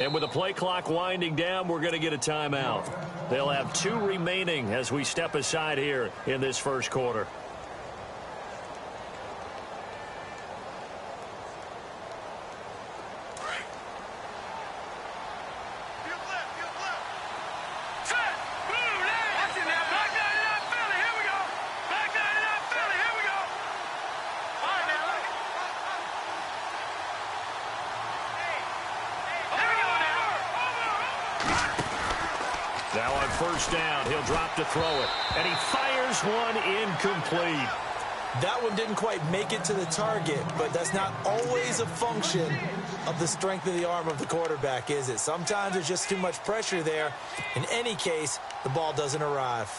And with the play clock winding down, we're going to get a timeout. They'll have 2 remaining as we step aside here in this first quarter. Now on first down, he'll drop to throw it. And he fires one incomplete. That one didn't quite make it to the target, but that's not always a function of the strength of the arm of the quarterback, is it? Sometimes there's just too much pressure there. In any case, the ball doesn't arrive.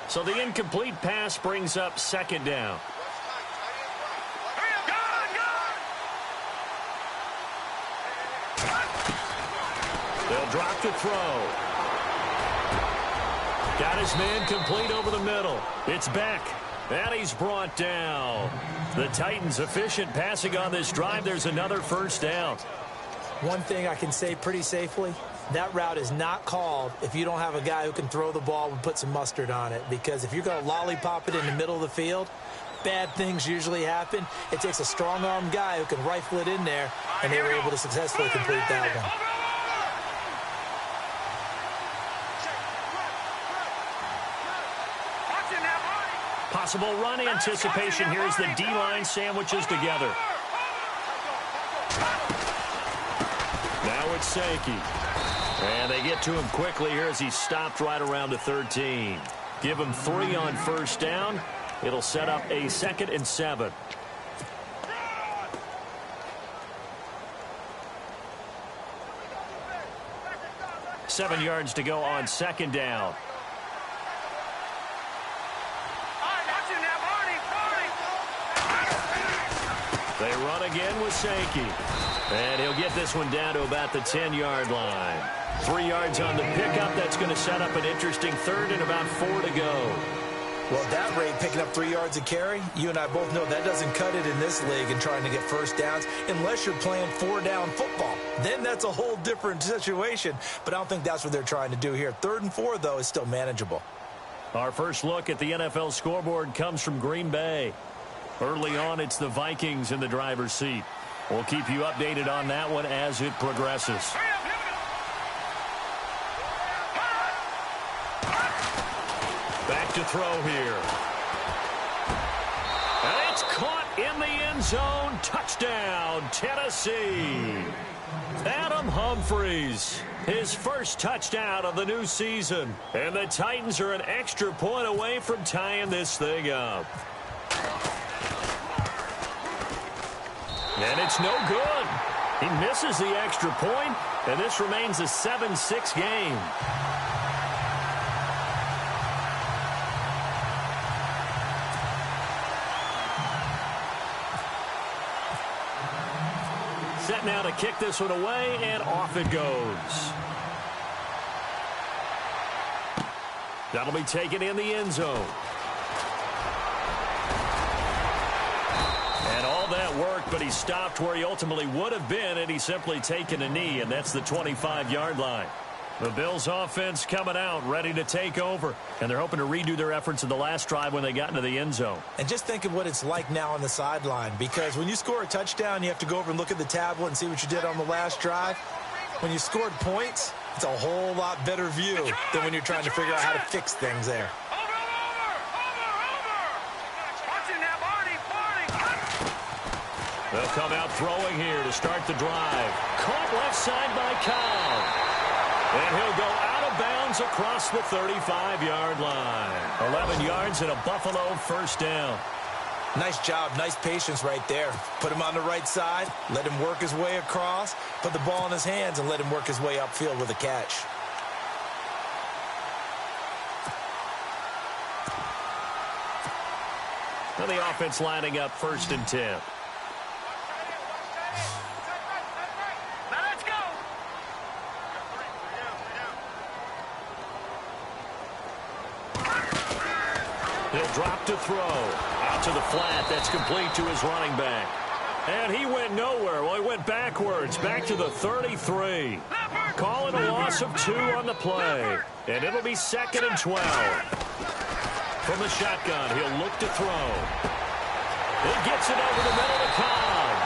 So the incomplete pass brings up second down. They'll drop to throw. Got his man complete over the middle. It's Beck. And he's brought down. The Titans efficient passing on this drive. There's another first down. One thing I can say pretty safely, that route is not called if you don't have a guy who can throw the ball and put some mustard on it. Because if you're going to lollipop it in the middle of the field, bad things usually happen. It takes a strong-arm guy who can rifle it in there, and they were able to successfully complete that one. Possible run anticipation here as the D-line sandwiches together. Now it's Sankey. And they get to him quickly here as he stopped right around the 13. Give him 3 on first down. It'll set up a 2nd and 7. Seven yards to go on second down. They run again with Sankey. And he'll get this one down to about the 10-yard line. 3 yards on the pickup. That's going to set up an interesting 3rd and about 4 to go. Well, at that rate, picking up 3 yards a carry, you and I both know that doesn't cut it in this league and trying to get first downs unless you're playing 4-down football. Then that's a whole different situation. But I don't think that's what they're trying to do here. 3rd and 4, though, is still manageable. Our first look at the NFL scoreboard comes from Green Bay. Early on, it's the Vikings in the driver's seat. We'll keep you updated on that one as it progresses. Back to throw here. And it's caught in the end zone. Touchdown, Tennessee. Adam Humphries, his first touchdown of the new season. And the Titans are an extra point away from tying this thing up. And it's no good. He misses the extra point, and this remains a 7-6 game. Set now to kick this one away, and off it goes. That'll be taken in the end zone. That worked, but he stopped where he ultimately would have been, and he's simply taken a knee, and that's the 25-yard line. The Bills offense coming out, ready to take over, and they're hoping to redo their efforts in the last drive when they got into the end zone. And just think of what it's like now on the sideline, because when you score a touchdown, you have to go over and look at the tablet and see what you did on the last drive. When you scored points, it's a whole lot better view than when you're trying to figure out how to fix things there. They'll come out throwing here to start the drive. Caught left side by Cobb. And he'll go out of bounds across the 35-yard line. 11 yards and a Buffalo first down. Nice job, nice patience right there. Put him on the right side, let him work his way across, put the ball in his hands, and let him work his way upfield with a catch. And the offense lining up 1st and 10. He'll drop to throw. Out to the flat. That's complete to his running back. And he went nowhere. Well, he went backwards, back to the 33. Calling a loss of 2 on the play. And it'll be 2nd and 12. From the shotgun, he'll look to throw. He gets it over the middle to Cobb.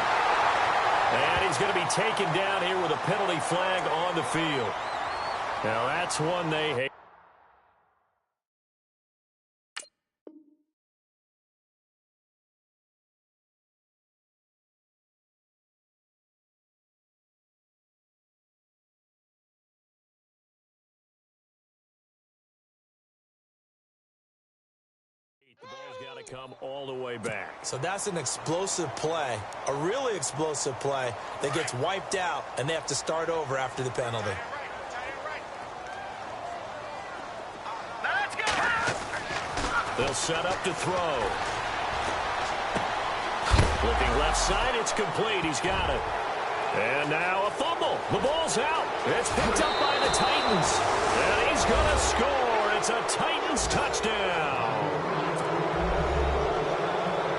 And he's going to be taken down here with a penalty flag on the field. Now, that's one they hate. The ball's got to come all the way back. So that's an explosive play, a really explosive play that gets wiped out, and they have to start over after the penalty. They'll set up to throw. Looking left side, it's complete. He's got it. And now a fumble. The ball's out. It's picked up by the Titans. And he's going to score. It's a Titans touchdown.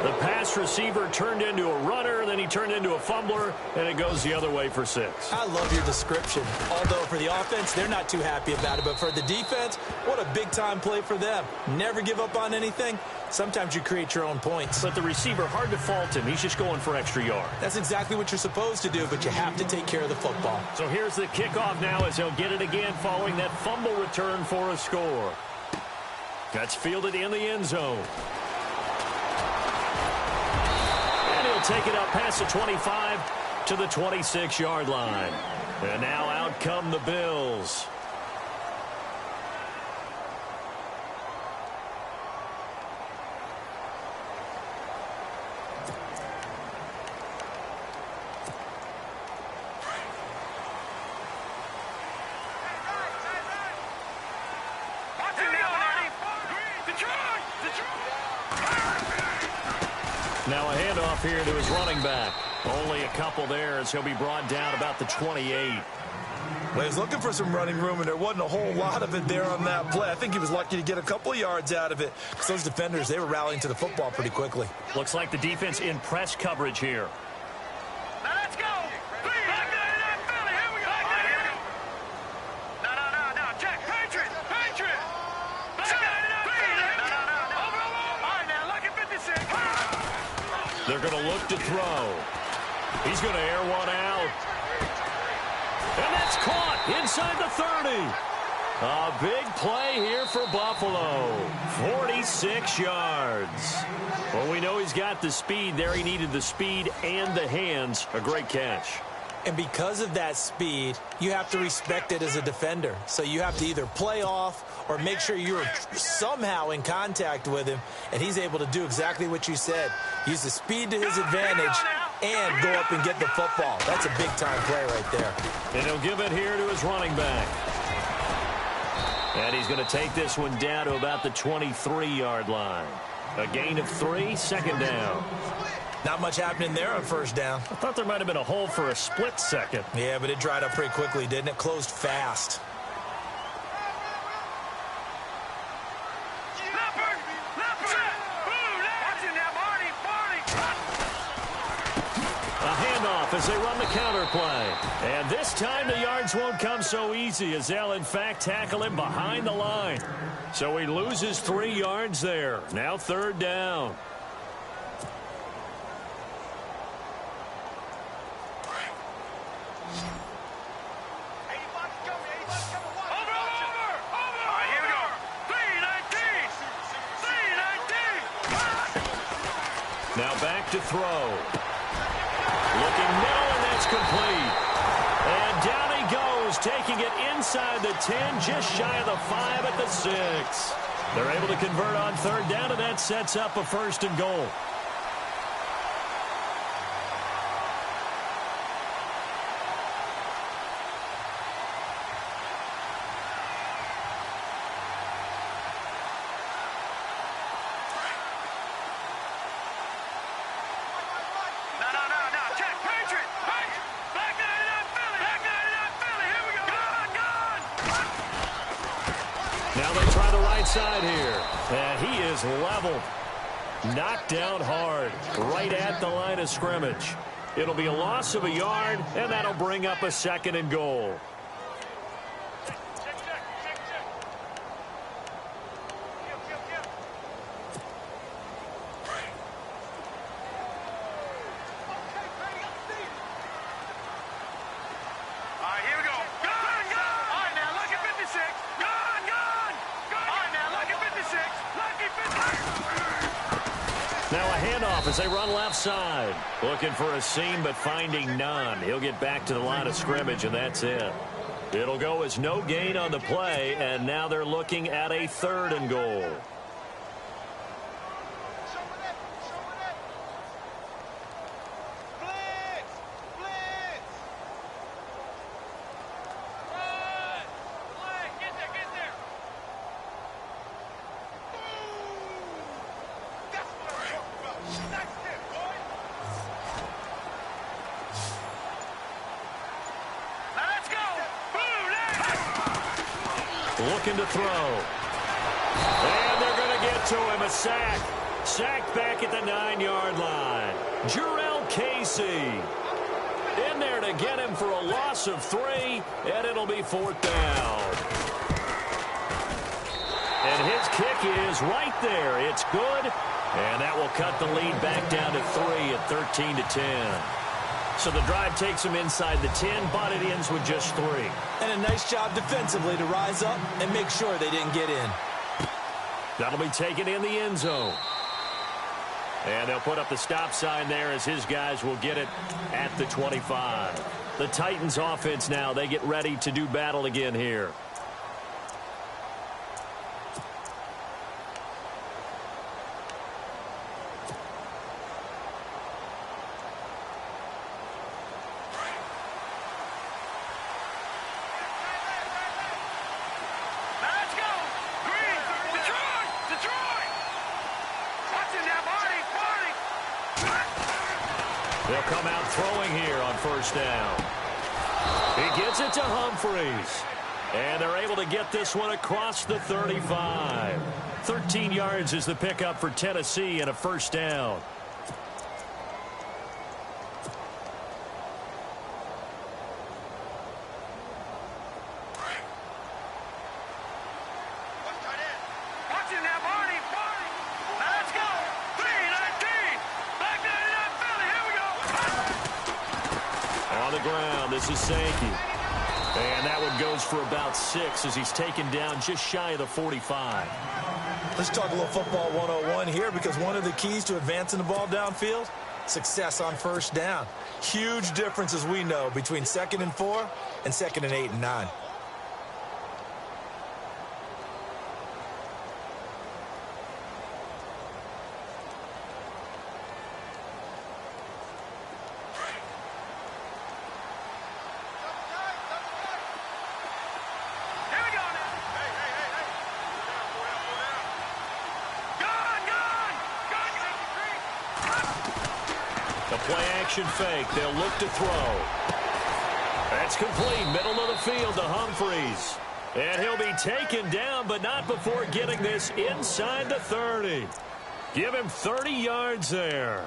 The pass receiver turned into a runner, then he turned into a fumbler, and it goes the other way for 6. I love your description. Although for the offense, they're not too happy about it. But for the defense, what a big-time play for them. Never give up on anything. Sometimes you create your own points. But the receiver, hard to fault him. He's just going for extra yard. That's exactly what you're supposed to do, but you have to take care of the football. So here's the kickoff now as he'll get it again following that fumble return for a score. That's fielded in the end zone. Take it up past the 25 to the 26-yard line. And now out come the Bills. Now a handoff here to his running back. Only a couple there as he'll be brought down about the 28. Well, he was looking for some running room, and there wasn't a whole lot of it there on that play. I think he was lucky to get a couple of yards out of it because those defenders, they were rallying to the football pretty quickly. Looks like the defense in press coverage here. Now let's go. Back there in that Philly. Here we go. No. Check. Patriot. Back there in that Philly. No. All right, now, look at 56. They're going to look to throw. He's going to air one out. And that's caught inside the 30. A big play here for Buffalo. 46 yards. Well, we know he's got the speed there. He needed the speed and the hands. A great catch. And because of that speed, you have to respect it as a defender. So you have to either play off or make sure you're somehow in contact with him, and he's able to do exactly what you said. Use the speed to his advantage and go up and get the football. That's a big-time play right there. And he'll give it here to his running back. And he's going to take this one down to about the 23-yard line. A gain of 3, second down. Not much happening there on first down. I thought there might have been a hole for a split second. Yeah, but it dried up pretty quickly, didn't it? Closed fast. A handoff as they run the counter play. And this time the yards won't come so easy as they'll, in fact, tackle him behind the line. So he loses 3 yards there. Now third down. Now back to throw. Looking middle, and that's complete. And down he goes, taking it inside the 10, just shy of the 5 at the 6. They're able to convert on third down, and that sets up a first and goal. Now they try the right side here. And he is leveled. Knocked down hard, right at the line of scrimmage. It'll be a loss of a yard, and that'll bring up a 2nd and goal. Now a handoff as they run left side. Looking for a seam, but finding none. He'll get back to the line of scrimmage, and that's it. It'll go as no gain on the play, and now they're looking at a 3rd and goal. Looking to throw. And they're going to get to him. A sack. Sacked back at the 9-yard line. Jarrell Casey in there to get him for a loss of 3, and it'll be 4th down. And his kick is right there. It's good, and that will cut the lead back down to 3 at 13-10. So the drive takes them inside the 10, but it ends with just 3. And a nice job defensively to rise up and make sure they didn't get in. That'll be taken in the end zone. And they'll put up the stop sign there as his guys will get it at the 25. The Titans offense now, they get ready to do battle again here. They'll come out throwing here on 1st down. He gets it to Humphreys. And they're able to get this one across the 35. 13 yards is the pickup for Tennessee and a 1st down. This is Sankey. And that one goes for about 6 as he's taken down just shy of the 45. Let's talk a little football 101 here, because one of the keys to advancing the ball downfield, success on 1st down. Huge difference, as we know, between 2nd and 4 and 2nd and 8 and 9. Play-action fake. They'll look to throw. That's complete. Middle of the field to Humphreys. And he'll be taken down, but not before getting this inside the 30. Give him 30 yards there.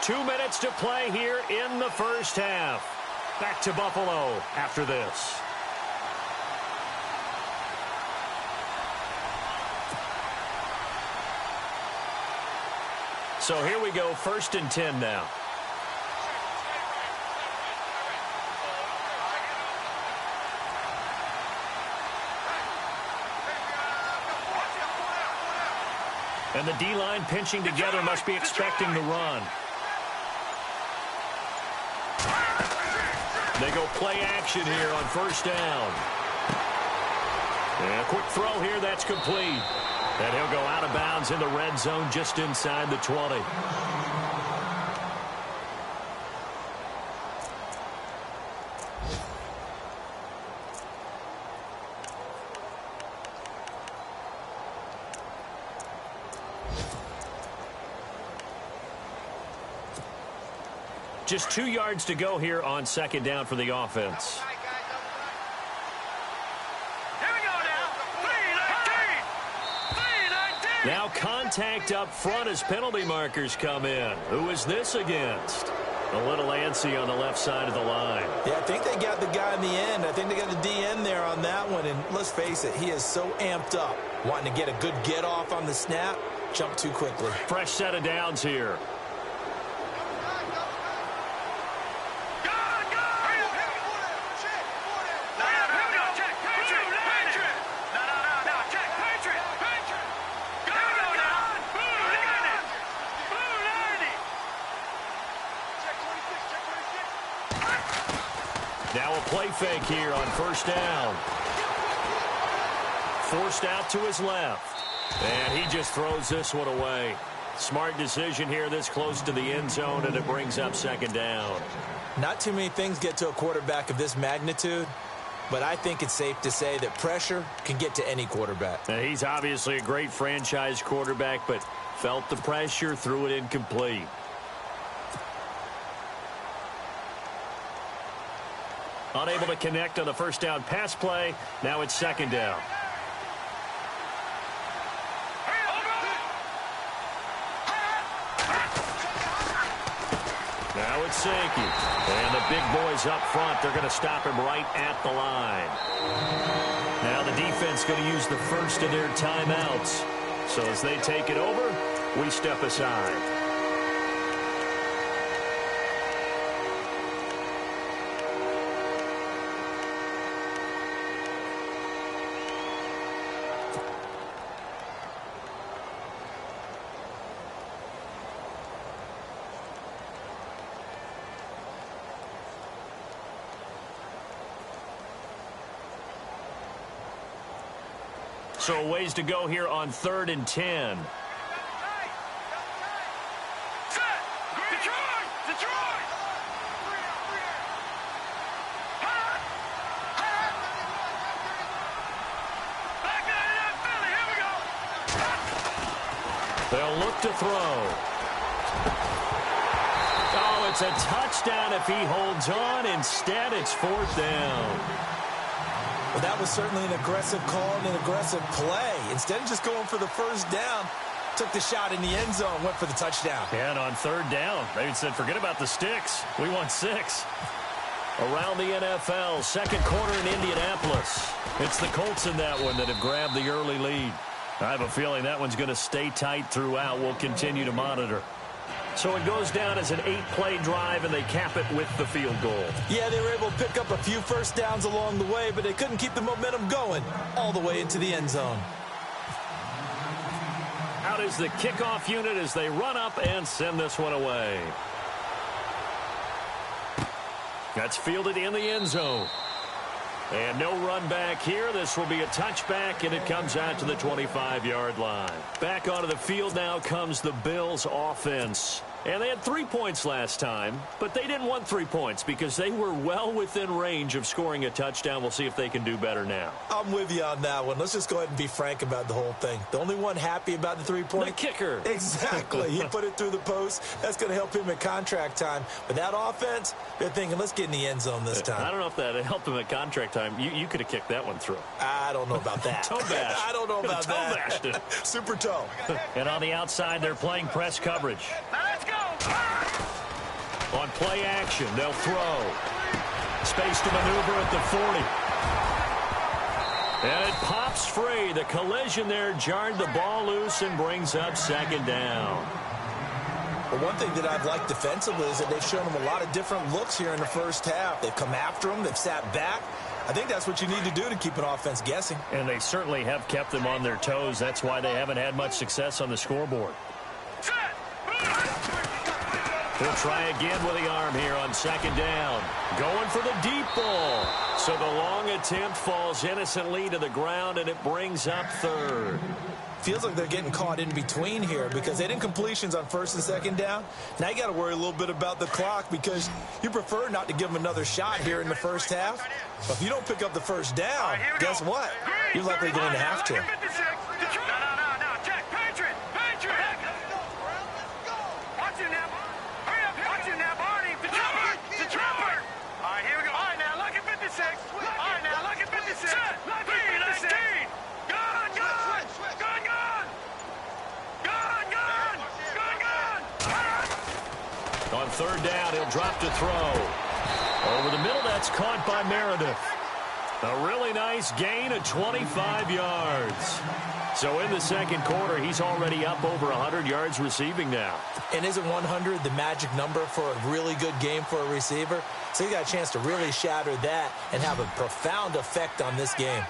Two minutes to play here in the 1st half. Back to Buffalo after this. So here we go, 1st and 10 now. And the D-line pinching together, must be expecting the run. They go play action here on 1st down. And a quick throw here, that's complete. And he'll go out of bounds in the red zone just inside the 20. Just 2 yards to go here on second down for the offense. Now contact up front as penalty markers come in. Who is this against? A little antsy on the left side of the line. Yeah, I think they got the guy in the end. I think they got the DN there on that one. And let's face it, he is so amped up, wanting to get a good get off on the snap, jump too quickly. Fresh set of downs here. Now a play fake here on first down. Forced out to his left. And he just throws this one away. Smart decision here this close to the end zone, and it brings up second down. Not too many things get to a quarterback of this magnitude, but I think it's safe to say that pressure can get to any quarterback. Now, he's obviously a great franchise quarterback, but felt the pressure, threw it incomplete. Unable to connect on the first down pass play. Now it's second down. Now it's Sankey. And the big boys up front, they're going to stop him right at the line. Now the defense going to use the first of their timeouts. So as they take it over, we step aside. So a ways to go here on 3rd and 10. They'll look to throw. Oh, it's a touchdown if he holds on. Instead, it's 4th down. Well, that was certainly an aggressive call and an aggressive play. Instead of just going for the first down, took the shot in the end zone, went for the touchdown. And on 3rd down, they said, forget about the sticks. We want 6. Around the NFL, second quarter in Indianapolis. It's the Colts in that one that have grabbed the early lead. I have a feeling that one's going to stay tight throughout. We'll continue to monitor. So it goes down as an 8-play drive, and they cap it with the field goal. Yeah, they were able to pick up a few first downs along the way, but they couldn't keep the momentum going all the way into the end zone. Out is the kickoff unit as they run up and send this one away. That's fielded in the end zone. And no run back here. This will be a touchback, and it comes out to the 25-yard line. Back onto the field now comes the Bills offense. And they had 3 points last time, but they didn't want 3 points because they were well within range of scoring a touchdown. We'll see if they can do better now. I'm with you on that one. Let's just go ahead and be frank about the whole thing. The only one happy about the 3-point? The kicker. Exactly. He put it through the post. That's going to help him at contract time. But that offense, they're thinking, let's get in the end zone this time. I don't know if that helped him at contract time. You could have kicked that one through. I don't know about that. Toe bash. I don't know about that. Toe bashed it. Super toe. And on the outside, they're playing press coverage. Let's go. On play action, they'll throw. Space to maneuver at the 40. And it pops free. The collision there jarred the ball loose and brings up second down. Well, one thing that I've liked defensively is that they've shown them a lot of different looks here in the first half. They've come after them. They've sat back. I think that's what you need to do to keep an offense guessing. And they certainly have kept them on their toes. That's why they haven't had much success on the scoreboard. He'll try again with the arm here on second down. Going for the deep ball. So the long attempt falls innocently to the ground, and it brings up third. Feels like they're getting caught in between here because they didn't completions on first and second down. Now you got to worry a little bit about the clock because you prefer not to give them another shot here in the first half. But if you don't pick up the first down, guess what? You're likely going to have to. On third down, he'll drop to throw. Over the middle, that's caught by Meredith. A really nice gain of 25 yards. So in the second quarter, he's already up over 100 yards receiving now. And isn't 100 the magic number for a really good game for a receiver? So you got a chance to really shatter that and have a profound effect on this game.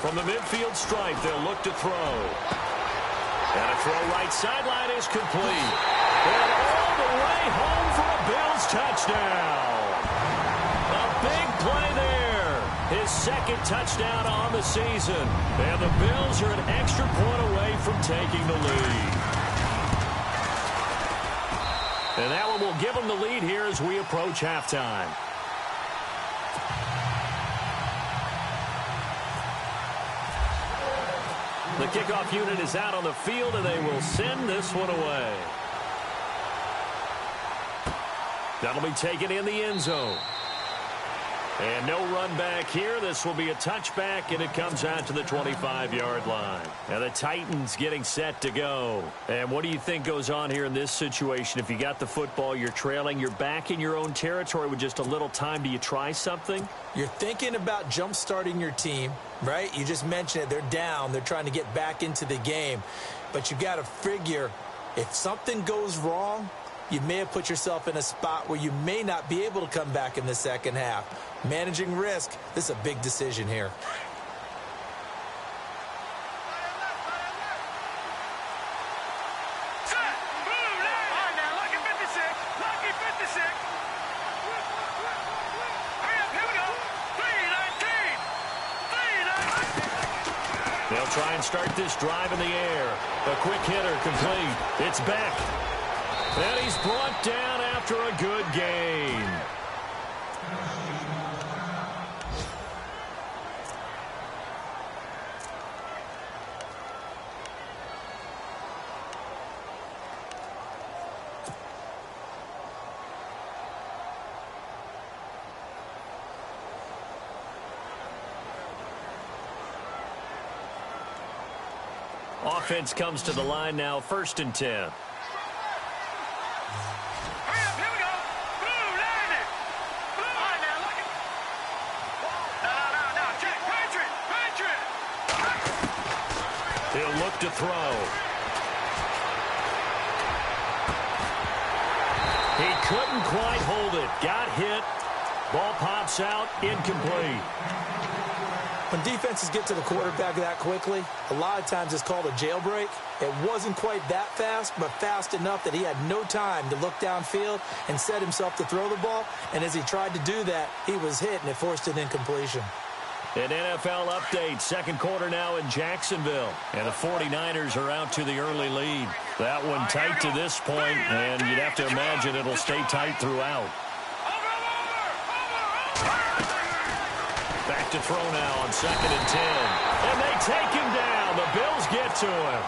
From the midfield stripe, they'll look to throw. And a throw right sideline is complete. And all the way home for a Bills touchdown. A big play there. His second touchdown on the season. And the Bills are an extra point away from taking the lead. And that one will give them the lead here as we approach halftime. The kickoff unit is out on the field, and they will send this one away. That'll be taken in the end zone. And no run back here. This will be a touchback, and it comes out to the 25-yard line. And the Titans getting set to go. And what do you think goes on here in this situation? If you got the football, you're trailing, you're back in your own territory with just a little time. Do you try something? You're thinking about jump-starting your team, right? You just mentioned it. They're down. They're trying to get back into the game. But you got to figure if something goes wrong, you may have put yourself in a spot where you may not be able to come back in the second half. Managing risk, this is a big decision here. They'll try and start this drive in the air. A quick hitter complete. It's Beck. And he's brought down after a good gain. Offense comes to the line now, 1st and 10. He'll look to throw. He couldn't quite hold it. Got hit. Ball pops out, incomplete. When defenses get to the quarterback that quickly, a lot of times it's called a jailbreak. It wasn't quite that fast, but fast enough that he had no time to look downfield and set himself to throw the ball. And as he tried to do that, he was hit, and it forced an incompletion. An NFL update, second quarter now in Jacksonville. And the 49ers are out to the early lead. That one tight to this point, and you'd have to imagine it'll stay tight throughout. Back to throw now on 2nd and 10. And they take him down. The Bills get to him.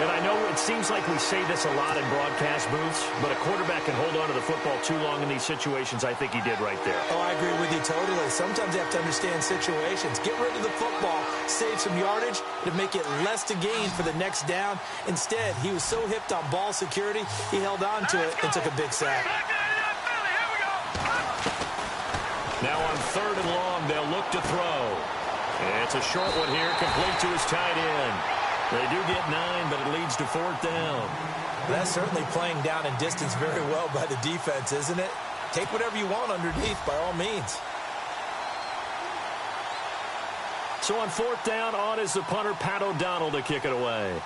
And I know it seems like we say this a lot in broadcast booths, but a quarterback can hold on to the football too long in these situations. I think he did right there. Oh, I agree with you totally. Sometimes you have to understand situations. Get rid of the football, save some yardage to make it less to gain for the next down. Instead, he was so hipped on ball security, he held on to it and took a big sack. Now on 3rd and long, they'll look to throw. It's a short one here, complete to his tight end. They do get 9, but it leads to 4th down. That's certainly playing down in distance very well by the defense, isn't it? Take whatever you want underneath by all means. So on fourth down, on is the punter, Pat O'Donnell, to kick it away.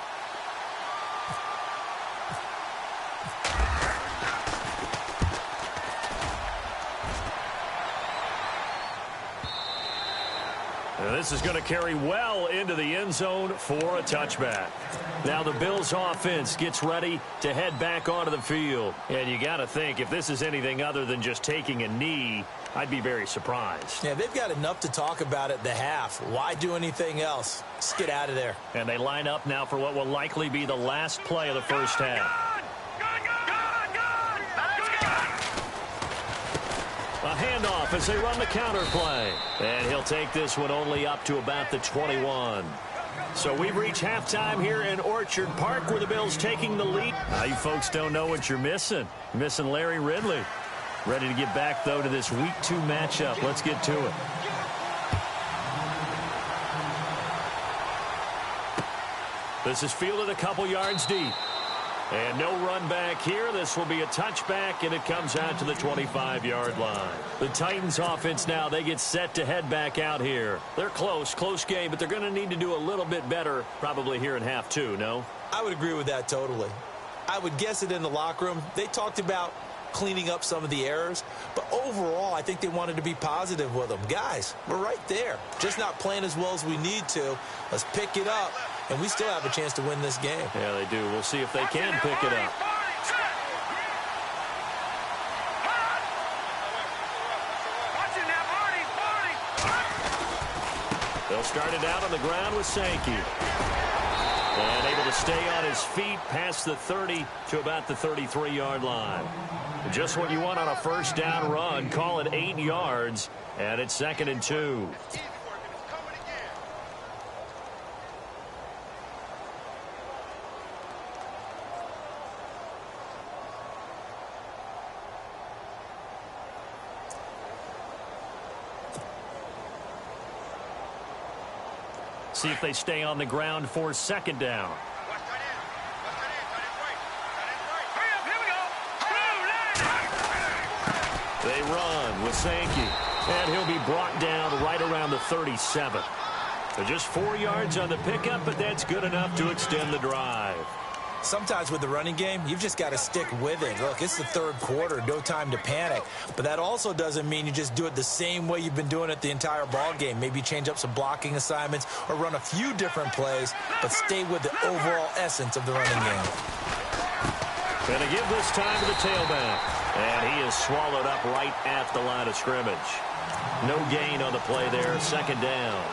And this is going to carry well into the end zone for a touchback. Now the Bills offense gets ready to head back onto the field. And you got to think, if this is anything other than just taking a knee, I'd be very surprised. Yeah, they've got enough to talk about at the half. Why do anything else? Just get out of there. And they line up now for what will likely be the last play of the first half. A handoff as they run the counter play. And he'll take this one only up to about the 21. So we've reached halftime here in Orchard Park where the Bills taking the lead. You folks don't know what you're missing. Missing Larry Ridley. Ready to get back, though, to this Week 2 matchup. Let's get to it. This is fielded a couple yards deep. And no run back here. This will be a touchback, and it comes out to the 25-yard line. The Titans offense now, they get set to head back out here. They're close game, but they're going to need to do a little bit better probably here in half two, no? I would agree with that totally. I would guess it in the locker room. They talked about cleaning up some of the errors, but overall, I think they wanted to be positive with them. Guys, we're right there. Just not playing as well as we need to. Let's pick it up. And we still have a chance to win this game. Yeah, they do. We'll see if they can pick it up. They'll start it out on the ground with Sankey. And able to stay on his feet past the 30 to about the 33-yard line. Just what you want on a first down run. Call it 8 yards. And it's 2nd and 2. See if they stay on the ground for 2nd down. They run with Sankey. And he'll be brought down right around the 37. So just 4 yards on the pickup, but that's good enough to extend the drive. Sometimes with the running game, you've just got to stick with it. Look, it's the third quarter, no time to panic. But that also doesn't mean you just do it the same way you've been doing it the entire ball game. Maybe change up some blocking assignments or run a few different plays, but stay with the overall essence of the running game. Going to give this time to the tailback. And he is swallowed up right at the line of scrimmage. No gain on the play there, 2nd down.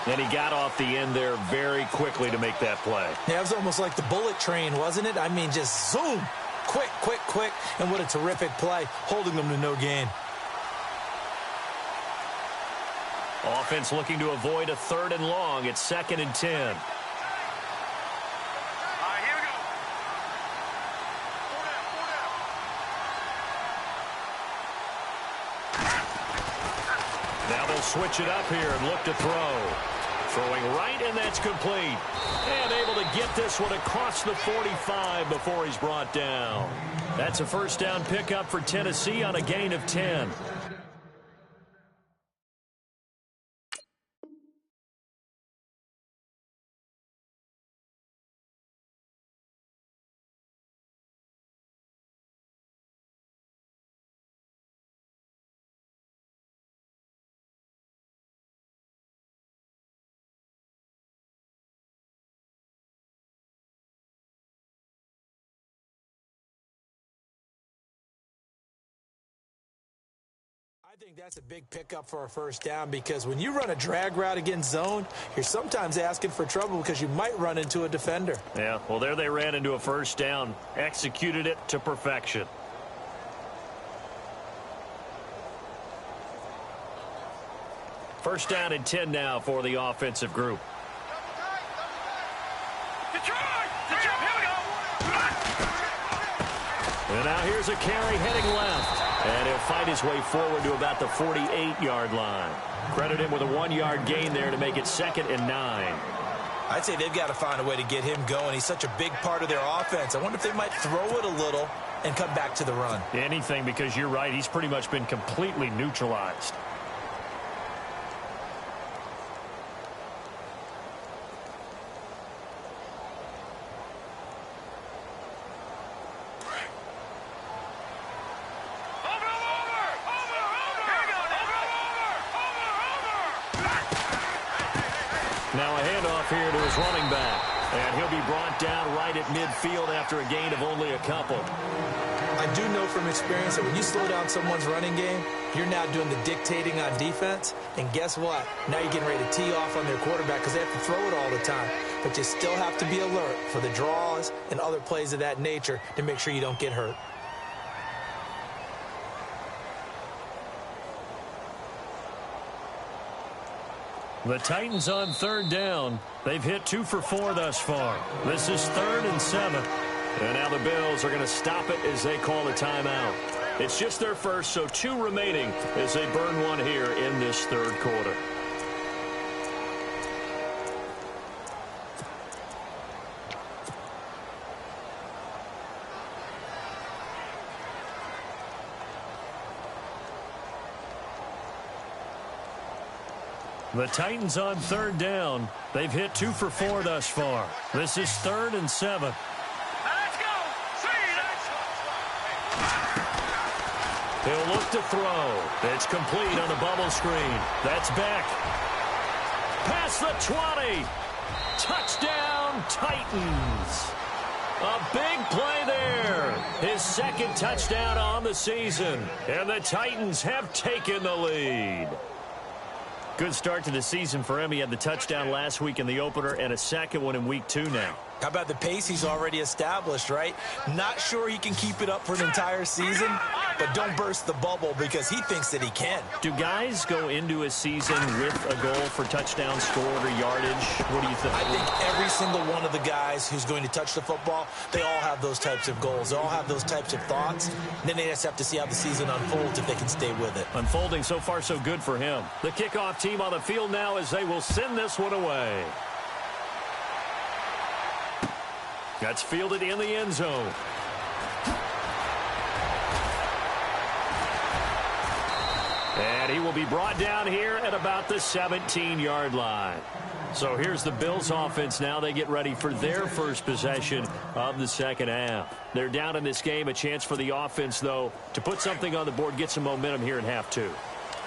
And he got off the end there very quickly to make that play. Yeah, it was almost like the bullet train, wasn't it? I mean, just zoom. Quick. And what a terrific play, holding them to no gain. Offense looking to avoid a 3rd and long. It's 2nd and 10. Now they'll switch it up here and look to throw. Throwing right, and that's complete. And able to get this one across the 45 before he's brought down. That's a first down pickup for Tennessee on a gain of 10. I think that's a big pickup for a first down because when you run a drag route against zone, you're sometimes asking for trouble because you might run into a defender. Yeah, well, there they ran into a first down, executed it to perfection. First down and 10 now for the offensive group. And now here's a carry heading left. And he'll fight his way forward to about the 48-yard line. Credit him with a 1-yard gain there to make it 2nd and 9. I'd say they've got to find a way to get him going. He's such a big part of their offense. I wonder if they might throw it a little and come back to the run. Anything, because you're right. He's pretty much been completely neutralized. Now a handoff here to his running back. And he'll be brought down right at midfield after a gain of only a couple. I do know from experience that when you slow down someone's running game, you're now doing the dictating on defense. And guess what? Now you're getting ready to tee off on their quarterback because they have to throw it all the time. But you still have to be alert for the draws and other plays of that nature to make sure you don't get hurt. The Titans on third down. They've hit 2 for 4 thus far. This is 3rd and 7. And now the Bills are going to stop it as they call a timeout. It's just their first, so 2 remaining as they burn one here in this third quarter. The Titans on third down. They've hit 2 for 4 thus far. This is 3rd and 7. Let's go. He'll look to throw. It's complete on a bubble screen. That's Beck. Past the 20. Touchdown, Titans. A big play there. His second touchdown on the season. And the Titans have taken the lead. Good start to the season for him. He had the touchdown last week in the opener and a second one in week 2 now. How about the pace he's already established, right? Not sure he can keep it up for an entire season, but don't burst the bubble because he thinks that he can. Do guys go into a season with a goal for touchdown scored or yardage? What do you think? I think every single one of the guys who's going to touch the football, they all have those types of goals. They all have those types of thoughts. Then they just have to see how the season unfolds if they can stay with it. Unfolding so far so good for him. The kickoff team on the field now as they will send this one away. That's fielded in the end zone. And he will be brought down here at about the 17-yard line. So here's the Bills offense now. They get ready for their first possession of the second half. They're down in this game. A chance for the offense, though, to put something on the board, get some momentum here in half 2.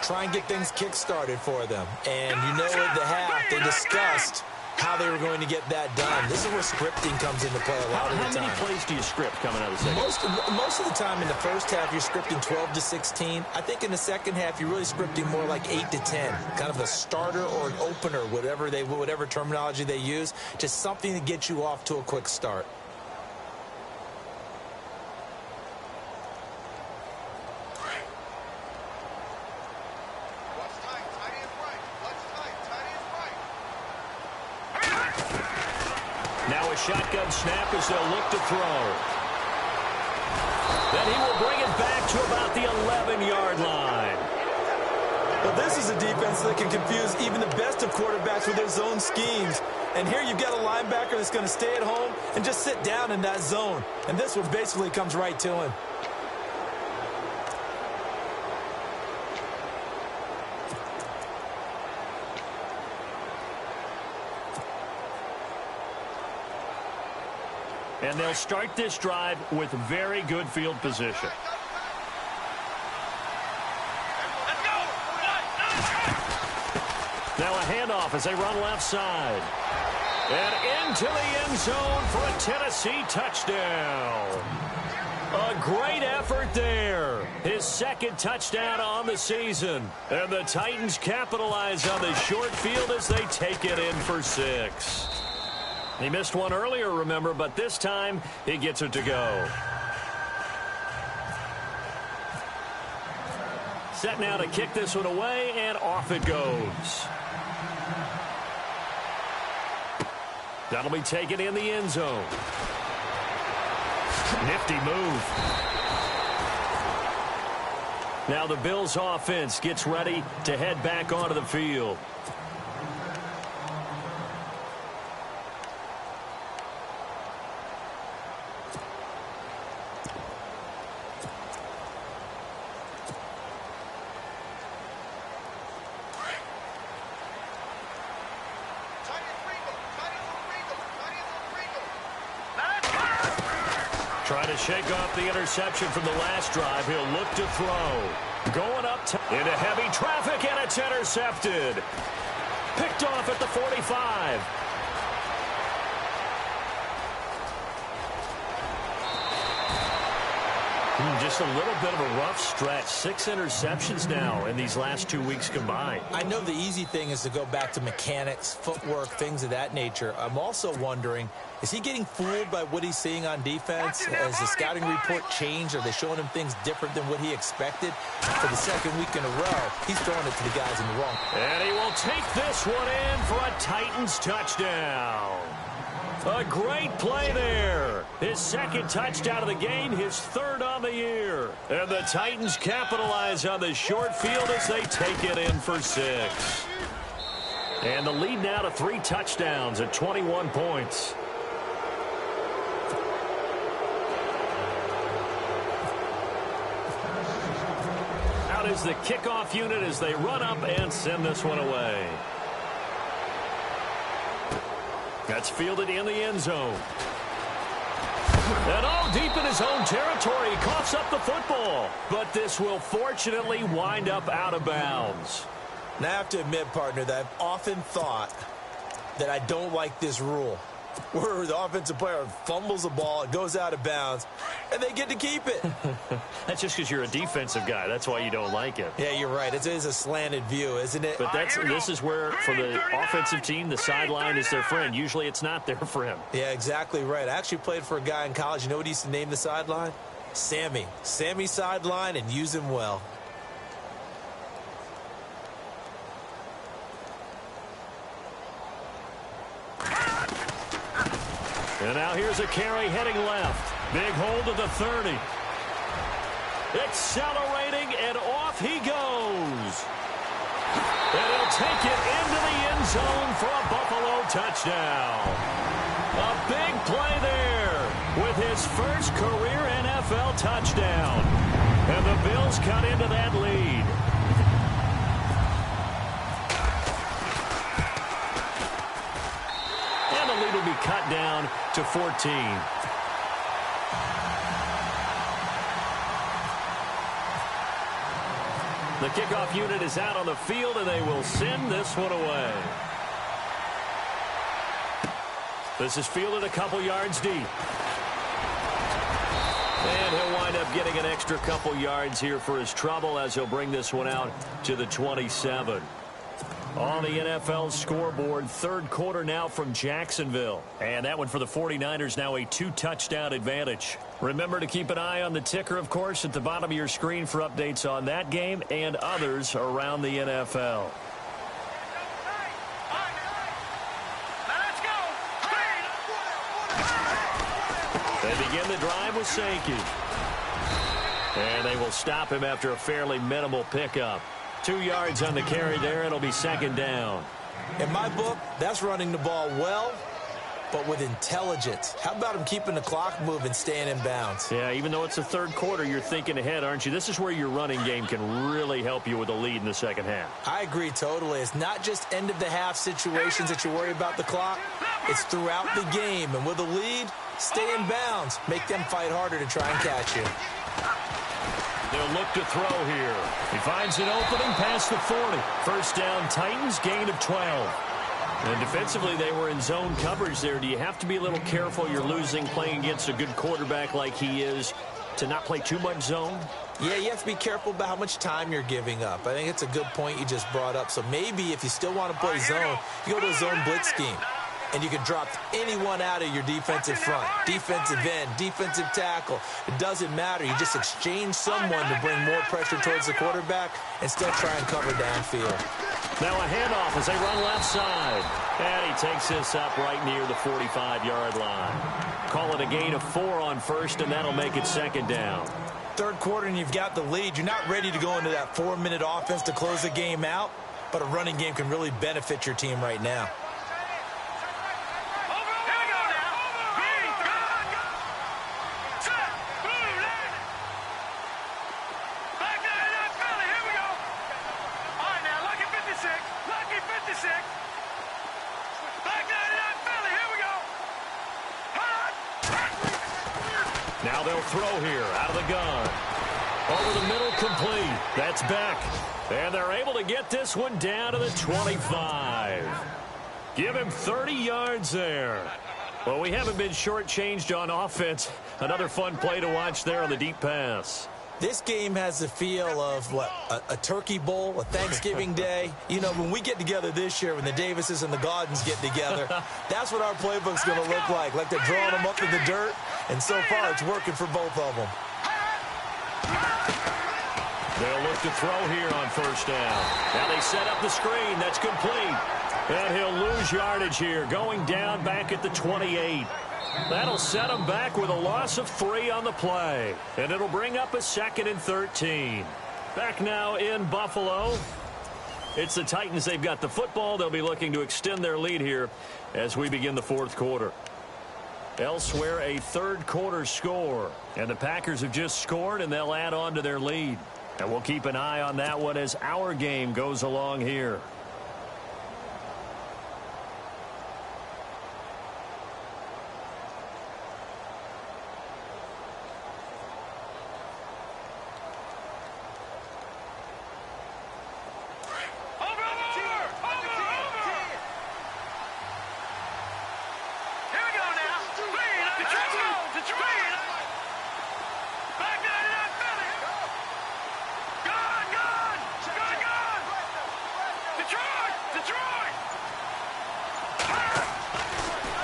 Try and get things kick-started for them. And you know at the half, they discussed how they were going to get that done. This is where scripting comes into play a lot of the time. How many plays do you script coming out of the second? Most of the time in the first half, you're scripting 12 to 16. I think in the second half, you're really scripting more like 8 to 10. Kind of a starter or an opener, whatever terminology they use. Just something to get you off to a quick start. Now a shotgun snap as they'll look to throw. Then he will bring it back to about the 11-yard line. Well, this is a defense that can confuse even the best of quarterbacks with their zone schemes. And here you've got a linebacker that's going to stay at home and just sit down in that zone. And this one basically comes right to him. And they'll start this drive with very good field position. Now a handoff as they run left side. And into the end zone for a Tennessee touchdown. A great effort there. His second touchdown on the season. And the Titans capitalize on the short field as they take it in for 6. He missed one earlier, remember, but this time he gets it to go. Set now to kick this one away, and off it goes. That'll be taken in the end zone. Nifty move. Now the Bills offense gets ready to head back onto the field. Trying to shake off the interception from the last drive. He'll look to throw. Going up into heavy traffic, and it's intercepted. Picked off at the 45. Just a little bit of a rough stretch. 6 interceptions now in these last 2 weeks combined. I know the easy thing is to go back to mechanics, footwork, things of that nature. I'm also wondering, is he getting fooled by what he's seeing on defense? Has the scouting report changed? Are they showing him things different than what he expected? For the second week in a row, he's throwing it to the guys in the wrong. And he will take this one in for a Titans touchdown. A great play there. His second touchdown of the game, his third on the year. And the Titans capitalize on the short field as they take it in for 6. And the lead now to 3 touchdowns at 21 points. Out is the kickoff unit as they run up and send this one away. That's fielded in the end zone. And all deep in his own territory, he coughs up the football. But this will fortunately wind up out of bounds. Now I have to admit, partner, that I've often thought that I don't like this rule, where the offensive player fumbles the ball, it goes out of bounds, and they get to keep it. That's just because you're a defensive guy. That's why you don't like it. Yeah, you're right. It is a slanted view, isn't it? But this is where, for the offensive team, the sideline is their friend. Usually it's not their friend. Yeah, exactly right. I actually played for a guy in college. You know what he used to name the sideline? Sammy. Sammy sideline, and use him well. And now here's a carry heading left. Big hold to the 30. Accelerating, and off he goes. And he'll take it into the end zone for a Buffalo touchdown. A big play there with his first career NFL touchdown. And the Bills cut into that lead. And the lead will be cut down to 14. The kickoff unit is out on the field, and they will send this one away. This is fielded a couple yards deep. And he'll wind up getting an extra couple yards here for his trouble as he'll bring this one out to the 27. On the NFL scoreboard, third quarter now from Jacksonville. And that one for the 49ers, now a 2-touchdown advantage. Remember to keep an eye on the ticker, of course, at the bottom of your screen for updates on that game and others around the NFL. They begin the drive with Sankey. And they will stop him after a fairly minimal pickup. 2 yards on the carry there. It'll be second down. In my book, that's running the ball well, but with intelligence. How about him keeping the clock moving, staying in bounds? Yeah, even though it's the third quarter, you're thinking ahead, aren't you? This is where your running game can really help you with a lead in the second half. I agree totally. It's not just end-of-the-half situations that you worry about the clock. It's throughout the game. And with a lead, stay in bounds. Make them fight harder to try and catch you. They'll look to throw here. He finds an opening past the 40. First down, Titans, gain of 12. And defensively, they were in zone coverage there. Do you have to be a little careful? You're losing, playing against a good quarterback like he is, to not play too much zone? Yeah, you have to be careful about how much time you're giving up. I think it's a good point you just brought up. So maybe if you still want to play zone, you go to a zone blitz scheme. And you can drop anyone out of your defensive front, defensive end, defensive tackle. It doesn't matter. You just exchange someone to bring more pressure towards the quarterback and still try and cover downfield. Now a handoff as they run left side. And he takes this up right near the 45-yard line. Call it a gain of 4 on first, and that'll make it second down. Third quarter, and you've got the lead. You're not ready to go into that 4-minute offense to close the game out, but a running game can really benefit your team right now. Now they'll throw here out of the gun. Over the middle, complete. That's Beck. And they're able to get this one down to the 25. Give him 30 yards there. Well, we haven't been shortchanged on offense. Another fun play to watch there on the deep pass. This game has the feel of, what, a turkey bowl, a Thanksgiving day. You know, when we get together this year, when the Davises and the Gaudens get together, that's what our playbook's going to look like. Like they're drawing them up in the dirt, and so far it's working for both of them. They'll look to throw here on first down. Now they set up the screen. That's complete. And he'll lose yardage here, going down back at the 28. That'll set him back with a loss of 3 on the play. And it'll bring up a 2nd and 13. Back now in Buffalo. It's the Titans. They've got the football. They'll be looking to extend their lead here as we begin the 4th quarter. Elsewhere, a 3rd quarter score. And the Packers have just scored, and they'll add on to their lead. And we'll keep an eye on that one as our game goes along here.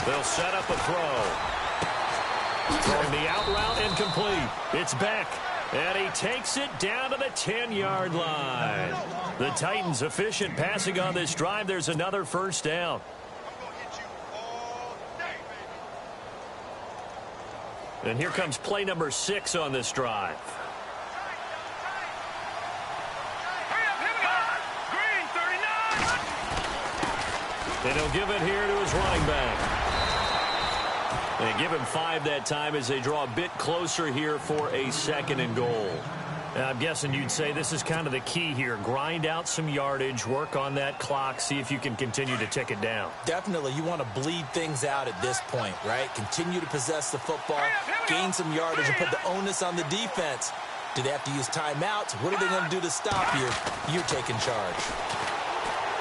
They'll set up a throw. Throwing the out route incomplete. It's Beck. And he takes it down to the 10-yard line. The Titans efficient passing on this drive. There's another first down. And here comes play number 6 on this drive. And he'll give it here to his running back. They give him 5 that time as they draw a bit closer here for a 2nd and goal. Now, I'm guessing you'd say this is kind of the key here. Grind out some yardage, work on that clock, see if you can continue to tick it down. Definitely. You want to bleed things out at this point, right? Continue to possess the football, gain some yardage, and put the onus on the defense. Do they have to use timeouts? What are they going to do to stop you? You're taking charge.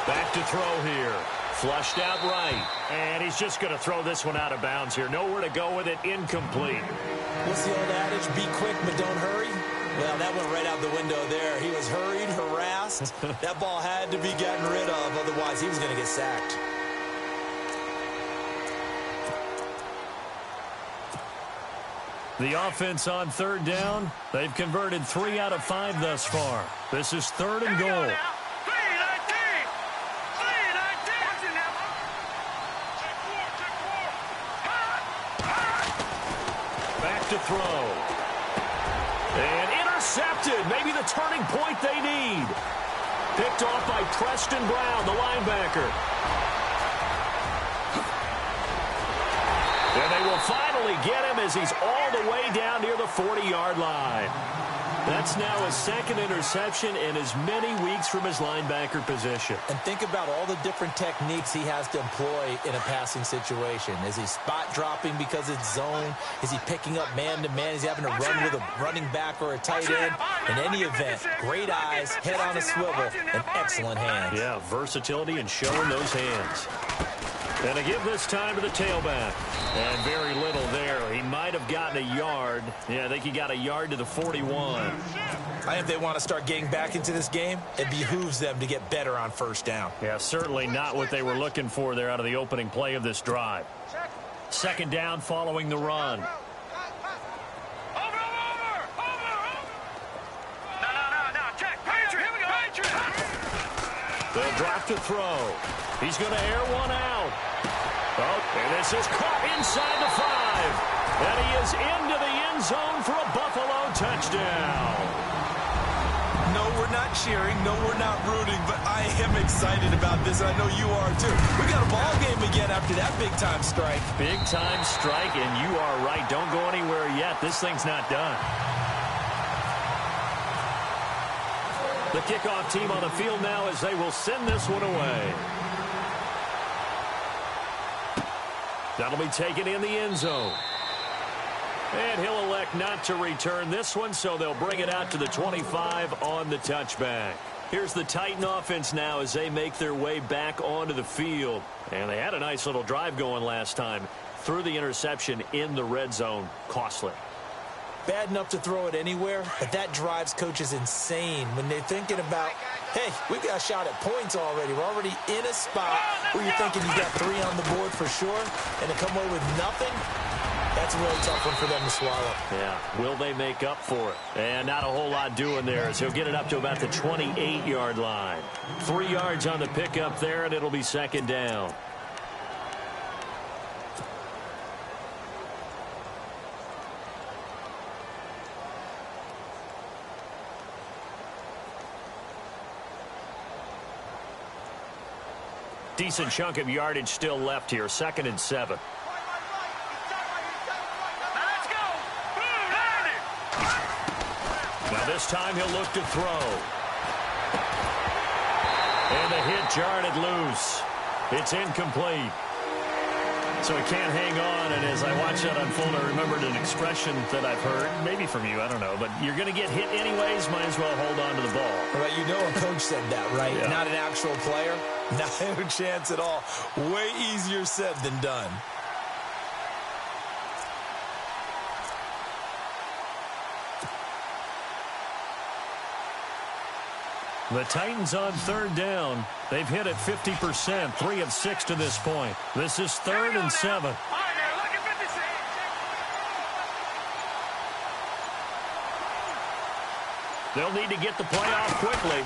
Back to throw here. Flushed out right. And he's just going to throw this one out of bounds here. Nowhere to go with it. Incomplete. What's the old adage? Be quick, but don't hurry. Well, that went right out the window there. He was hurried, harassed. That ball had to be gotten rid of. Otherwise, he was going to get sacked. The offense on 3rd down. They've converted 3 out of 5 thus far. This is 3rd and goal. To throw. And intercepted. Maybe the turning point they need. Picked off by Preston Brown, the linebacker. And they will finally get him as he's all the way down near the 40-yard line. That's now his 2nd interception in as many weeks from his linebacker position. And think about all the different techniques he has to employ in a passing situation. Is he spot dropping because it's zone? Is he picking up man-to-man? Is he having to run with a running back or a tight end? In any event, great eyes, head on a swivel, and excellent hands. Yeah, versatility and showing those hands. And to give this time to the tailback. And very little there. He might have gotten a yard. Yeah, I think he got a yard to the 41. I think if they want to start getting back into this game, it behooves them to get better on first down. Yeah, certainly not what they were looking for there out of the opening play of this drive. 2nd down following the run. They'll drop to throw. He's going to air one out. Oh, and this is caught inside the 5. And he is into the end zone for a Buffalo touchdown. No, we're not cheering. No, we're not rooting. But I am excited about this. I know you are, too. We got a ball game again after that big-time strike. Big-time strike, and you are right. Don't go anywhere yet. This thing's not done. The kickoff team on the field now as they will send this one away. That'll be taken in the end zone. And he'll elect not to return this one, so they'll bring it out to the 25 on the touchback. Here's the Titan offense now as they make their way back onto the field. And they had a nice little drive going last time. Threw the interception in the red zone. Costly. Bad enough to throw it anywhere, but that drives coaches insane when they're thinking about, hey, we got a shot at points already. We're already in a spot where you're thinking you got 3 on the board for sure, and to come away with nothing, that's a really tough one for them to swallow. Yeah, will they make up for it? And not a whole lot doing there as he'll get it up to about the 28-yard line. 3 yards on the pickup there, and it'll be second down. Decent chunk of yardage still left here. 2nd and 7. Now this time he'll look to throw. And the hit jarred it loose. It's incomplete. So he can't hang on, and as I watch that unfold, I remembered an expression that I've heard, maybe from you, I don't know, but you're going to get hit anyways, might as well hold on to the ball. Right, you know a coach said that, right? Yeah. Not an actual player. Not a chance at all. Way easier said than done. The Titans on 3rd down. They've hit it 50%, 3 of 6 to this point. This is 3rd and 7. They'll need to get the play off quickly.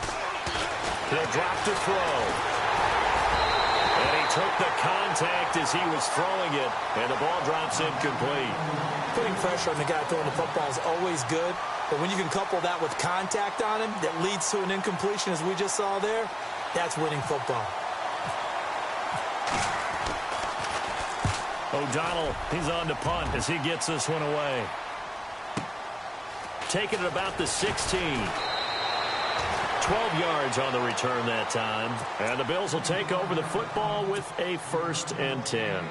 He'll drop to throw. And he took the contact as he was throwing it, and the ball drops incomplete. Putting pressure on the guy throwing the football is always good, but when you can couple that with contact on him that leads to an incompletion, as we just saw there, that's winning football. O'Donnell, he's on to punt as he gets this one away. Taking it about the 16. 12 yards on the return that time. And the Bills will take over the football with a 1st and 10.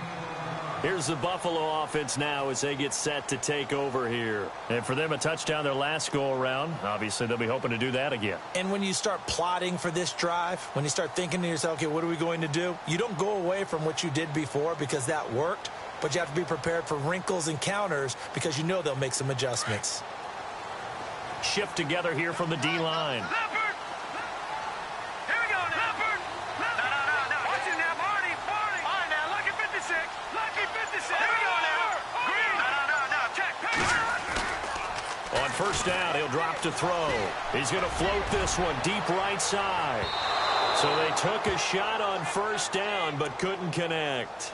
Here's the Buffalo offense now as they get set to take over here. And for them, a touchdown their last go-around. Obviously, they'll be hoping to do that again. And when you start plotting for this drive, when you start thinking to yourself, okay, what are we going to do? You don't go away from what you did before because that worked, but you have to be prepared for wrinkles and counters because you know they'll make some adjustments. Shift together here from the D-line. On 1st down, he'll drop to throw. He's going to float this one deep right side. So they took a shot on 1st down, but couldn't connect.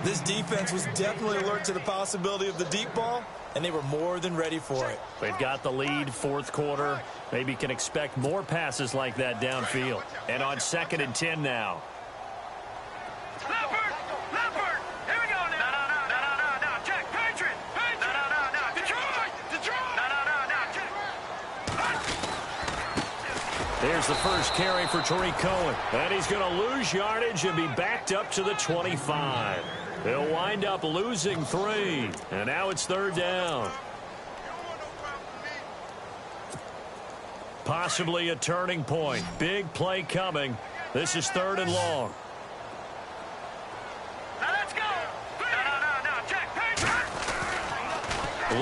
This defense was definitely alert to the possibility of the deep ball, and they were more than ready for it. They've got the lead, 4th quarter. Maybe can expect more passes like that downfield. And on 2nd and 10 now. There's the first carry for Tariq Cohen. And he's going to lose yardage and be backed up to the 25. He'll wind up losing 3. And now it's 3rd down. Possibly a turning point. Big play coming. This is 3rd and long. Now let's go.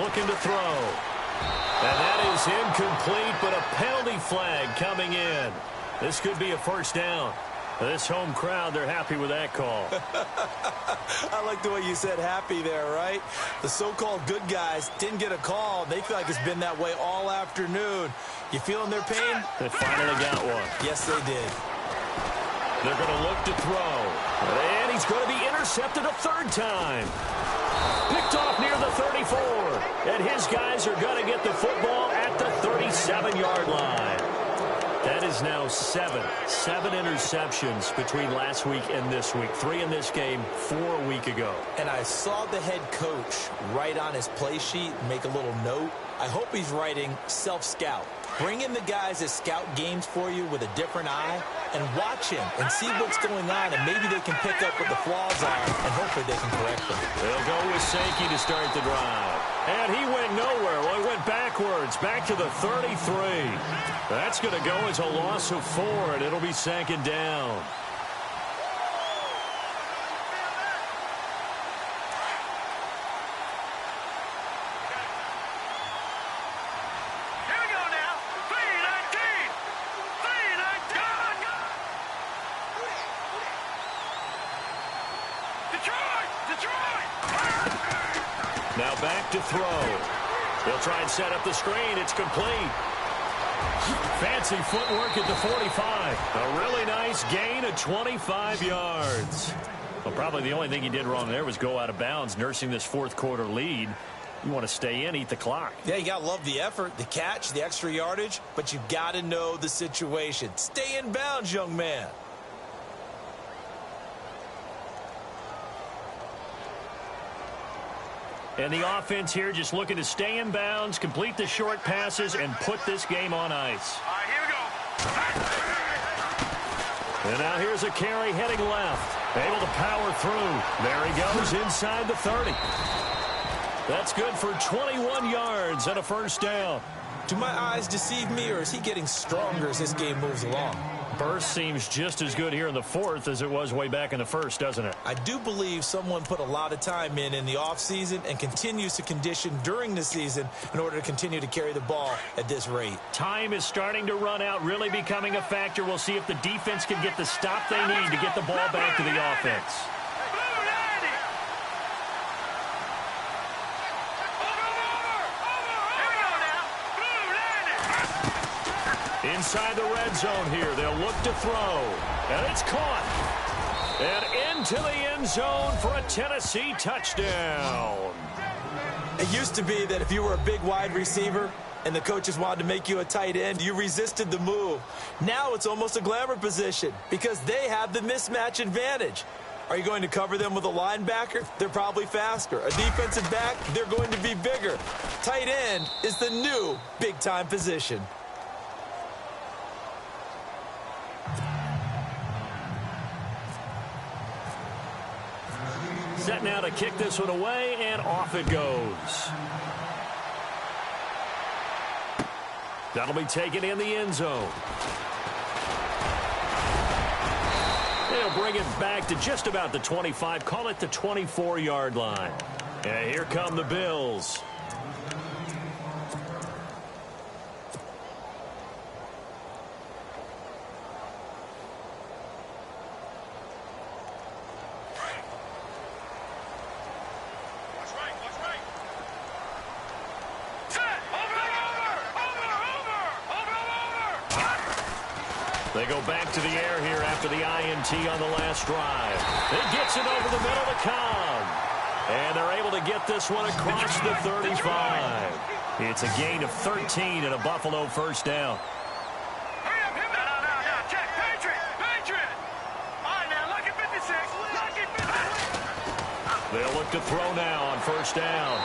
Looking to throw. And that is incomplete, but a penalty flag coming in. This could be a 1st down. This home crowd, they're happy with that call. I like the way you said happy there, right? The so-called good guys didn't get a call. They feel like it's been that way all afternoon. You feeling their pain? They finally got one. Yes, they did. They're going to look to throw. And he's going to be intercepted a 3rd time. Picked off near the 34. And his guys are going to get the football at the 37-yard line. That is now 7 interceptions between last week and this week. 3 in this game, 4 a week ago. And I saw the head coach write on his play sheet, make a little note. I hope he's writing self-scout. Bring in the guys that scout games for you with a different eye and watch him and see what's going on, and maybe they can pick up what the flaws are, and hopefully they can correct them. They'll go with Sankey to start the drive. And he went nowhere. Well, he went backwards, back to the 33. That's going to go as a loss of 4, and it'll be second down. Now back to throw. They'll try and set up the screen. It's complete. Fancy footwork at the 45. A really nice gain of 25 yards. Well, probably the only thing he did wrong there was go out of bounds, nursing this fourth quarter lead. You want to stay in, eat the clock. Yeah, you got to love the effort, the catch, the extra yardage, but you got to know the situation. Stay in bounds, young man. And the offense here just looking to stay in bounds, complete the short passes, and put this game on ice. All right, here we go. And now here's a carry heading left. Able to power through. There he goes inside the 30. That's good for 21 yards and a first down. Do my eyes deceive me, or is he getting stronger as this game moves along? Burst seems just as good here in the fourth as it was way back in the first, doesn't it? I do believe someone put a lot of time in the offseason and continues to condition during the season in order to continue to carry the ball at this rate. Time is starting to run out, really becoming a factor. We'll see if the defense can get the stop they need to get the ball back to the offense. Inside the red zone here, they'll look to throw. And it's caught. And into the end zone for a Tennessee touchdown. It used to be that if you were a big wide receiver and the coaches wanted to make you a tight end, you resisted the move. Now it's almost a glamour position because they have the mismatch advantage. Are you going to cover them with a linebacker? They're probably faster. A defensive back? They're going to be bigger. Tight end is the new big-time position. Set now to kick this one away, and off it goes. That'll be taken in the end zone. They'll bring it back to just about the 25, call it the 24-yard line. And here come the Bills. They go back to the air here after the INT on the last drive. It gets it over the middle to Cobb. And they're able to get this one across the 35. It's a gain of 13 and a Buffalo first down. Check, Patriot. All right, now, look at 56. They'll look to throw now on first down.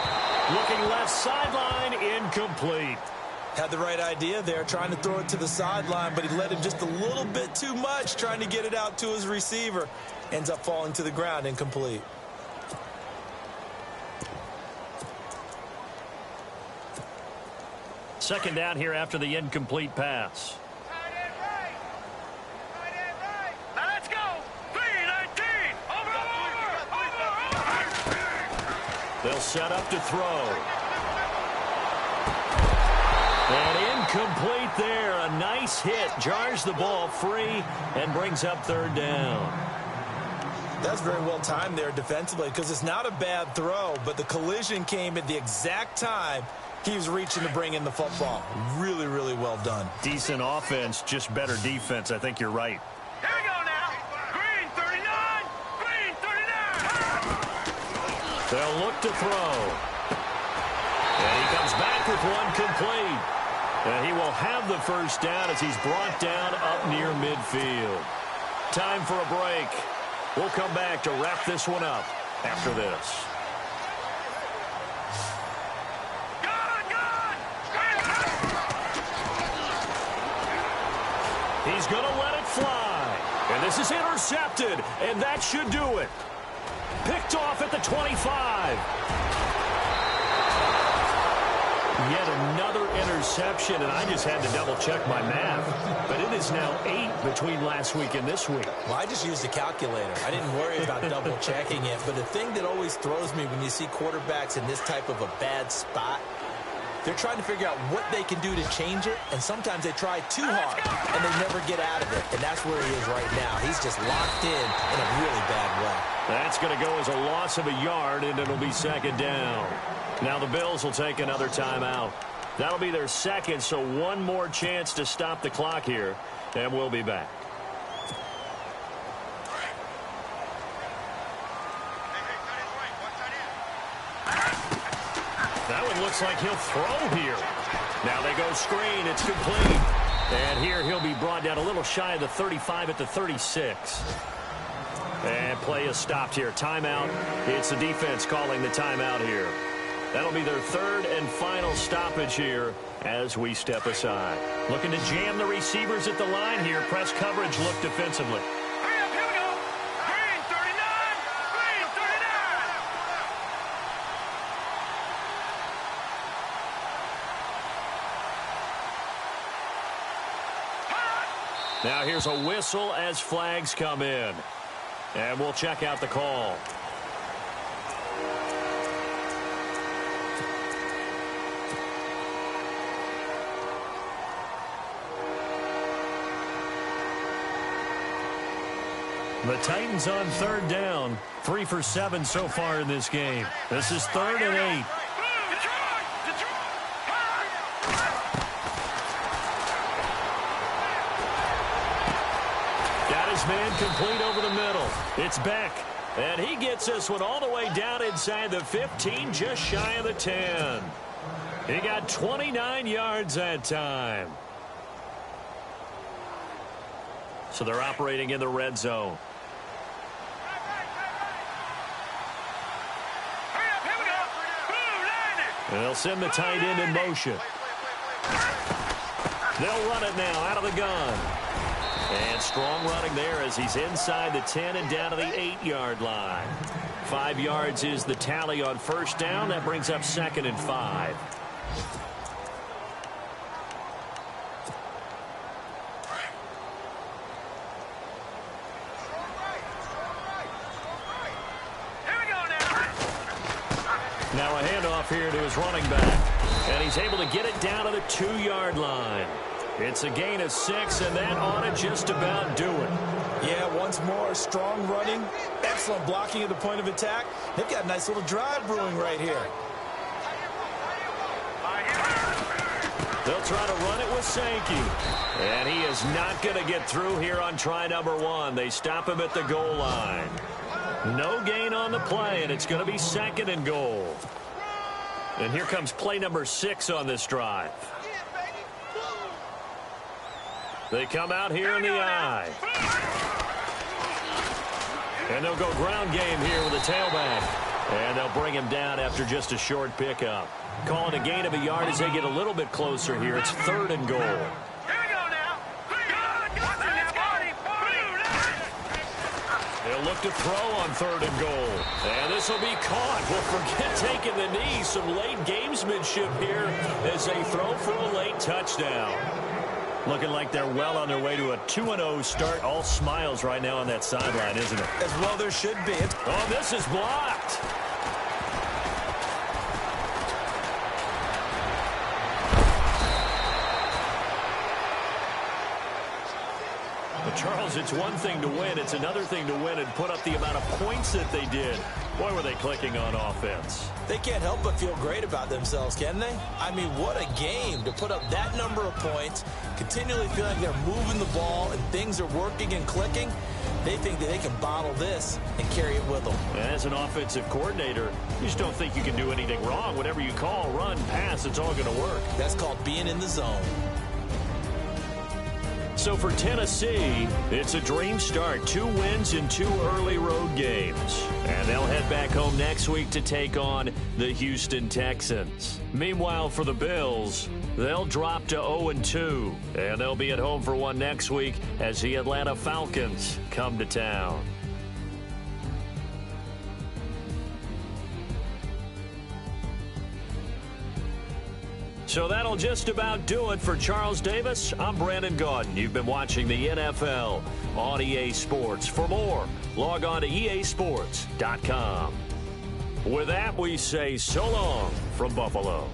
Looking left sideline, incomplete. Had the right idea there, trying to throw it to the sideline, but he let him just a little bit too much, trying to get it out to his receiver. Ends up falling to the ground, incomplete. Second down here after the incomplete pass. Now let's go. 3-19. Over. They'll set up to throw. And incomplete there. A nice hit. Jars the ball free and brings up third down. That's very well timed there defensively because it's not a bad throw, but the collision came at the exact time he was reaching to bring in the football. Really, really well done. Decent offense, just better defense. I think you're right. Here we go now. Green 39. Green 39. They'll look to throw. And he comes back with one complete. And he will have the first down as he's brought down up near midfield. Time for a break. We'll come back to wrap this one up after this. He's going to let it fly. And this is intercepted. And that should do it. Picked off at the 25. Yet another interception, and I just had to double-check my math. But it is now 8 between last week and this week. Well, I just used a calculator. I didn't worry about double-checking it. But the thing that always throws me when you see quarterbacks in this type of a bad spot, they're trying to figure out what they can do to change it, and sometimes they try too hard, and they never get out of it. And that's where he is right now. He's just locked in a really bad way. That's going to go as a loss of a yard, and it'll be second down. Now the Bills will take another timeout. That'll be their second, so one more chance to stop the clock here, and we'll be back. That one looks like he'll throw here. Now they go screen. It's complete. And here he'll be brought down a little shy of the 35 at the 36. And play is stopped here. Timeout. It's the defense calling the timeout here. That'll be their third and final stoppage here as we step aside. Looking to jam the receivers at the line here. Press coverage look defensively. Hurry up, here we go. Green 39. Green 39. Now here's a whistle as flags come in. And we'll check out the call. The Titans on third down. 3 for 7 so far in this game. This is 3rd and 8. Got his man complete over the middle. It's Beck. And he gets this one all the way down inside the 15, just shy of the 10. He got 29 yards that time. So they're operating in the red zone. And they'll send the tight end in motion. They'll run it now out of the gun. And strong running there as he's inside the 10 and down to the 8-yard line. 5 yards is the tally on first down. That brings up 2nd and 5. Now a handoff here to his running back. And he's able to get it down to the 2-yard line. It's a gain of 6, and that ought to just about do it. Yeah, once more, strong running, excellent blocking at the point of attack. They've got a nice little drive brewing right here. They'll try to run it with Sankey. And he is not going to get through here on try number 1. They stop him at the goal line. No gain on the play, and it's going to be 2nd and goal. And here comes play number 6 on this drive. They come out here in the I. And they'll go ground game here with a tailback. And they'll bring him down after just a short pickup. Calling a gain of a yard as they get a little bit closer here. It's 3rd and goal. They'll look to throw on 3rd and goal. And this will be caught. Well, forget taking the knee. Some late gamesmanship here as they throw for a late touchdown. Looking like they're well on their way to a 2-0 start. All smiles right now on that sideline, isn't it? As well there should be. Oh, this is blocked. But Charles, it's one thing to win. It's another thing to win and put up the amount of points that they did. Boy, were they clicking on offense. They can't help but feel great about themselves, can they? I mean, what a game to put up that number of points, continually feeling like they're moving the ball and things are working and clicking. They think that they can bottle this and carry it with them. As an offensive coordinator, you just don't think you can do anything wrong. Whatever you call, run, pass, it's all going to work. That's called being in the zone. So for Tennessee, it's a dream start. 2 wins in 2 early road games. And they'll head back home next week to take on the Houston Texans. Meanwhile, for the Bills, they'll drop to 0-2. And they'll be at home for one next week as the Atlanta Falcons come to town. So that'll just about do it for Charles Davis. I'm Brandon Gaudin. You've been watching the NFL on EA Sports. For more, log on to easports.com. With that, we say so long from Buffalo.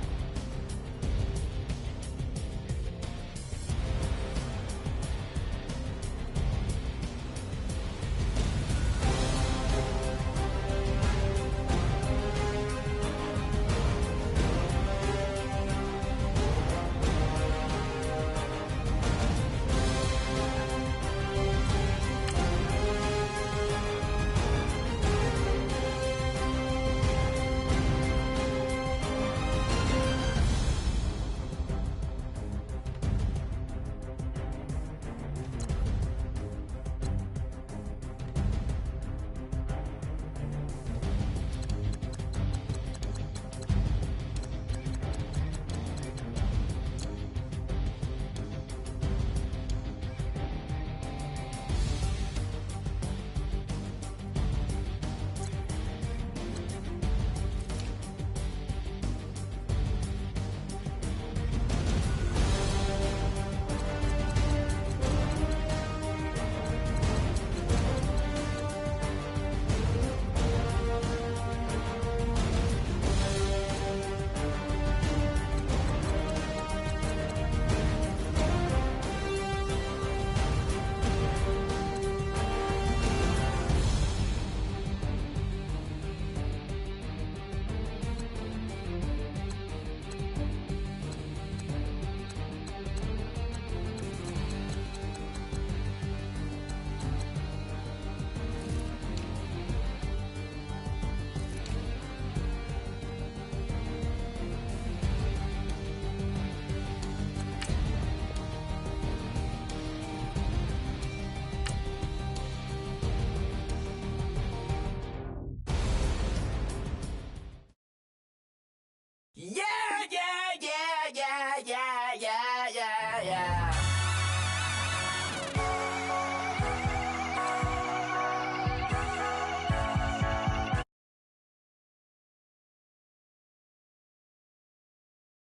Yeah, yeah, yeah, yeah, yeah, yeah, yeah, yeah.